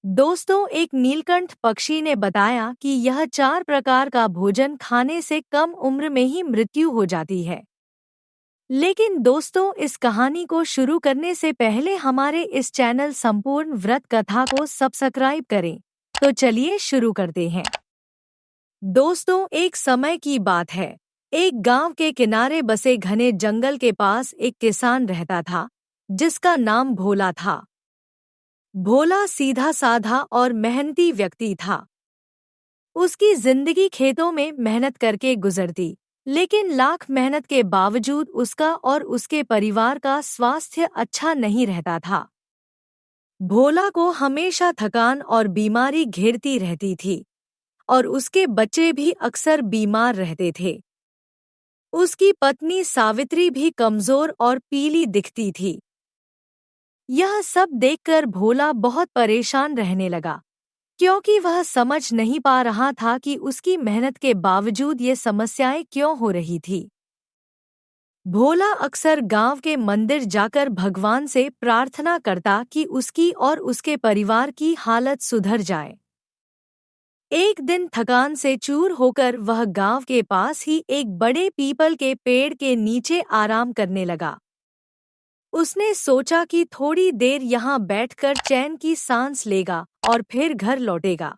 दोस्तों, एक नीलकंठ पक्षी ने बताया कि यह 4 प्रकार का भोजन खाने से कम उम्र में ही मृत्यु हो जाती है। लेकिन दोस्तों, इस कहानी को शुरू करने से पहले हमारे इस चैनल संपूर्ण व्रत कथा को सब्सक्राइब करें। तो चलिए शुरू करते हैं। दोस्तों, एक समय की बात है। एक गांव के किनारे बसे घने जंगल के पास एक किसान रहता था, जिसका नाम भोला था। भोला सीधा साधा और मेहनती व्यक्ति था। उसकी जिंदगी खेतों में मेहनत करके गुजरती, लेकिन लाख मेहनत के बावजूद उसका और उसके परिवार का स्वास्थ्य अच्छा नहीं रहता था। भोला को हमेशा थकान और बीमारी घेरती रहती थी, और उसके बच्चे भी अक्सर बीमार रहते थे। उसकी पत्नी सावित्री भी कमजोर और पीली दिखती थी। यह सब देखकर भोला बहुत परेशान रहने लगा, क्योंकि वह समझ नहीं पा रहा था कि उसकी मेहनत के बावजूद ये समस्याएं क्यों हो रही थी। भोला अक्सर गांव के मंदिर जाकर भगवान से प्रार्थना करता कि उसकी और उसके परिवार की हालत सुधर जाए। एक दिन थकान से चूर होकर वह गांव के पास ही एक बड़े पीपल के पेड़ के नीचे आराम करने लगा। उसने सोचा कि थोड़ी देर यहाँ बैठकर चैन की सांस लेगा और फिर घर लौटेगा।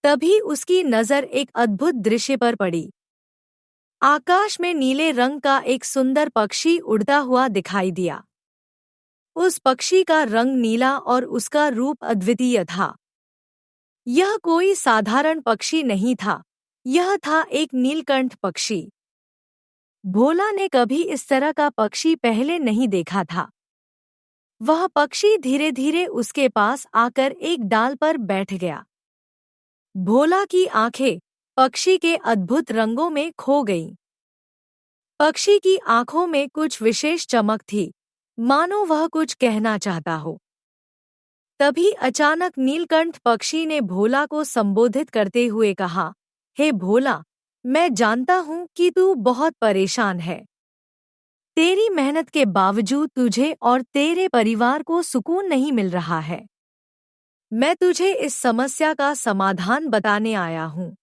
तभी उसकी नजर एक अद्भुत दृश्य पर पड़ी। आकाश में नीले रंग का एक सुंदर पक्षी उड़ता हुआ दिखाई दिया। उस पक्षी का रंग नीला और उसका रूप अद्वितीय था। यह कोई साधारण पक्षी नहीं था, यह था एक नीलकंठ पक्षी। भोला ने कभी इस तरह का पक्षी पहले नहीं देखा था। वह पक्षी धीरे धीरे उसके पास आकर एक डाल पर बैठ गया। भोला की आंखें पक्षी के अद्भुत रंगों में खो गईं। पक्षी की आंखों में कुछ विशेष चमक थी, मानो वह कुछ कहना चाहता हो। तभी अचानक नीलकंठ पक्षी ने भोला को संबोधित करते हुए कहा, हे भोला, मैं जानता हूँ कि तू बहुत परेशान है। तेरी मेहनत के बावजूद तुझे और तेरे परिवार को सुकून नहीं मिल रहा है। मैं तुझे इस समस्या का समाधान बताने आया हूँ।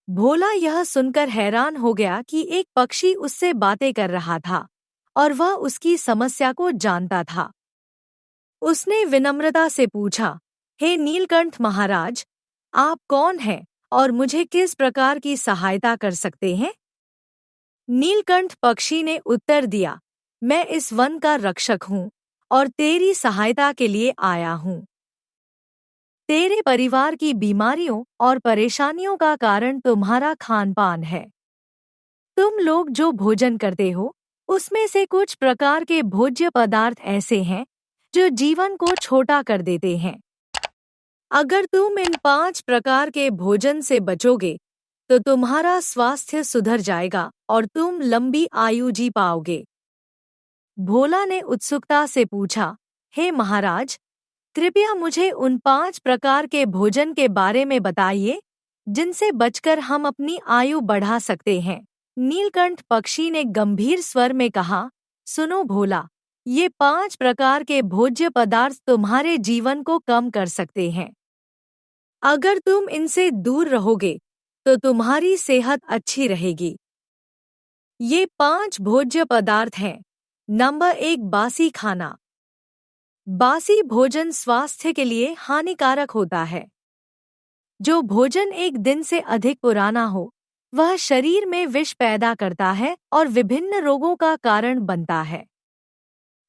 भोला यह सुनकर हैरान हो गया कि एक पक्षी उससे बातें कर रहा था और वह उसकी समस्या को जानता था। उसने विनम्रता से पूछा, हे नीलकंठ महाराज, आप कौन हैं और मुझे किस प्रकार की सहायता कर सकते हैं? नीलकंठ पक्षी ने उत्तर दिया, मैं इस वन का रक्षक हूँ और तेरी सहायता के लिए आया हूँ। तेरे परिवार की बीमारियों और परेशानियों का कारण तुम्हारा खान-पान है। तुम लोग जो भोजन करते हो, उसमें से कुछ प्रकार के भोज्य पदार्थ ऐसे हैं जो जीवन को छोटा कर देते हैं। अगर तुम इन 5 प्रकार के भोजन से बचोगे, तो तुम्हारा स्वास्थ्य सुधर जाएगा और तुम लंबी आयु जी पाओगे। भोला ने उत्सुकता से पूछा, हे महाराज, कृपया मुझे उन 5 प्रकार के भोजन के बारे में बताइए, जिनसे बचकर हम अपनी आयु बढ़ा सकते हैं। नीलकंठ पक्षी ने गंभीर स्वर में कहा, सुनो भोला, ये 5 प्रकार के भोज्य पदार्थ तुम्हारे जीवन को कम कर सकते हैं। अगर तुम इनसे दूर रहोगे, तो तुम्हारी सेहत अच्छी रहेगी। ये 5 भोज्य पदार्थ हैं। नंबर 1, बासी खाना। बासी भोजन स्वास्थ्य के लिए हानिकारक होता है। जो भोजन एक दिन से अधिक पुराना हो, वह शरीर में विष पैदा करता है और विभिन्न रोगों का कारण बनता है।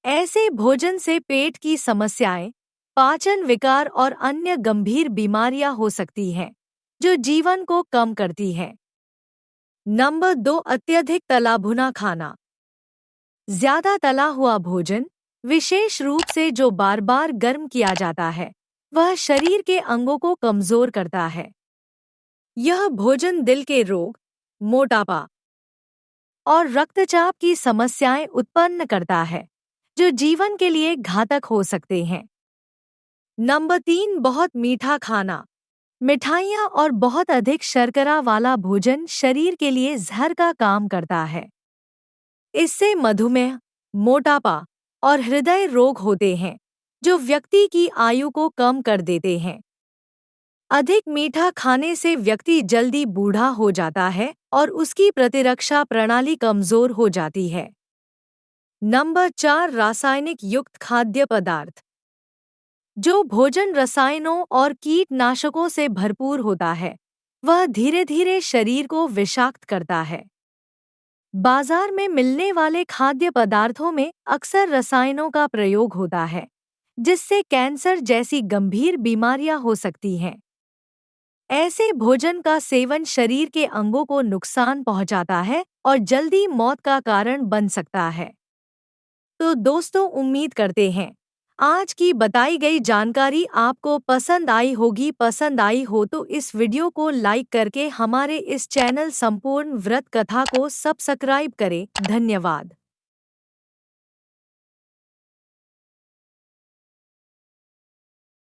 ऐसे भोजन से पेट की समस्याएं, पाचन विकार और अन्य गंभीर बीमारियां हो सकती हैं, जो जीवन को कम करती हैं। नंबर 2, अत्यधिक तला भुना खाना। ज्यादा तला हुआ भोजन, विशेष रूप से जो बार बार गर्म किया जाता है, वह शरीर के अंगों को कमजोर करता है। यह भोजन दिल के रोग, मोटापा और रक्तचाप की समस्याएं उत्पन्न करता है, जो जीवन के लिए घातक हो सकते हैं। नंबर 3, बहुत मीठा खाना। मिठाइयाँ और बहुत अधिक शर्करा वाला भोजन शरीर के लिए जहर का काम करता है। इससे मधुमेह, मोटापा और हृदय रोग होते हैं, जो व्यक्ति की आयु को कम कर देते हैं। अधिक मीठा खाने से व्यक्ति जल्दी बूढ़ा हो जाता है और उसकी प्रतिरक्षा प्रणाली कमजोर हो जाती है। नंबर 4, रासायनिक युक्त खाद्य पदार्थ। जो भोजन रसायनों और कीटनाशकों से भरपूर होता है, वह धीरे धीरे शरीर को विषाक्त करता है। बाजार में मिलने वाले खाद्य पदार्थों में अक्सर रसायनों का प्रयोग होता है, जिससे कैंसर जैसी गंभीर बीमारियां हो सकती हैं। ऐसे भोजन का सेवन शरीर के अंगों को नुकसान पहुंचाता है और जल्दी मौत का कारण बन सकता है। तो दोस्तों, उम्मीद करते हैं आज की बताई गई जानकारी आपको पसंद आई होगी। पसंद आई हो तो इस वीडियो को लाइक करके हमारे इस चैनल संपूर्ण व्रत कथा को सब्सक्राइब करें। धन्यवाद।